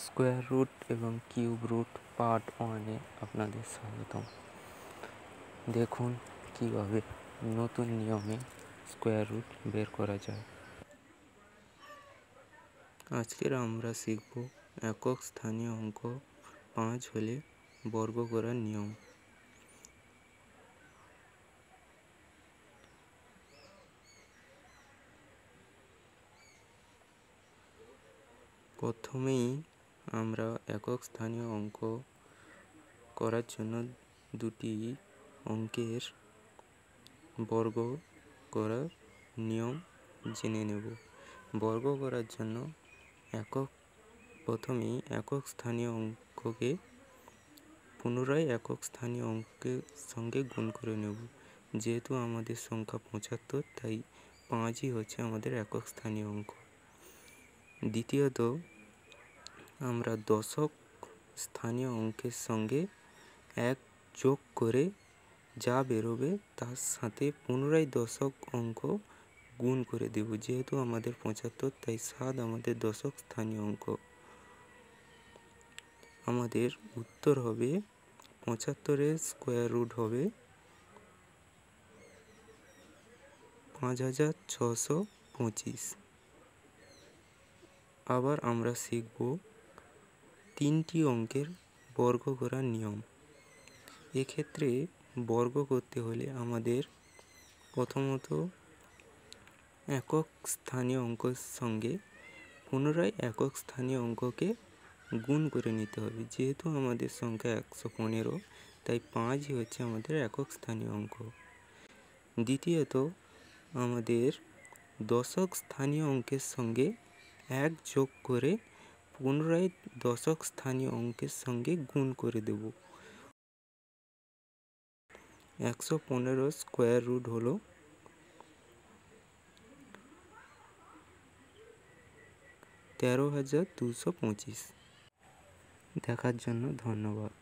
Square root এবং cube root part 1-এ আপনাদের স্বাগতম। দেখুন কিভাবে নতুন নিয়মে স্কোয়ার রুট বের করা যায়। আজকের আমরা শিখব একক স্থানীয় অঙ্ক 5 হলে বর্গ করার নিয়ম। প্রথমেই আমরা একক স্থানীয় অঙ্ক করার জন্য দুটি অঙ্কের বর্গ করার নিয়ম জেনে নেব। বর্গ করার জন্য প্রথমেই একক স্থানীয় অঙ্ককে পুনরায় একক স্থানীয় অঙ্কের সঙ্গে গুণ করে নেব। যেহেতু আমাদের সংখ্যা 75, তাই 5ই হচ্ছে আমাদের একক স্থানীয় অঙ্ক। দ্বিতীয়ত, আমরা দশক স্থানীয় অঙ্কের সঙ্গে 1 যোগ করে যা বেরোবে তার সাথে পুনরায় দশক অঙ্ক গুণ করে দেব। যেহেতু আমাদের 75, তাই 7 আমাদের দশক স্থানীয় অঙ্ক। আমাদের উত্তর হবে 75-এর স্কোয়ার রুট হবে 5625। আবার আমরা শিখব 3টি অঙ্কের বর্গ করার নিয়ম। এক্ষেত্রে বর্গ করতে হলে আমাদের প্রথমত একক স্থানীয় অঙ্কের সঙ্গে পুনরায় একক স্থানীয় অঙ্ককে গুণ করে নিতে হবে। যেহেতু আমাদের সংখ্যা 115, তাই 5ই হচ্ছে আমাদের একক স্থানীয় অঙ্ক। দ্বিতীয়ত, আমাদের দশক স্থানীয় অঙ্কের সঙ্গে 1 যোগ করে পুনরায় দশক স্থানীয় অঙ্কের সঙ্গে গুণ করে দেব। 115 স্কোয়ার রুট হলো 13,225। দেখার জন্য ধন্যবাদ।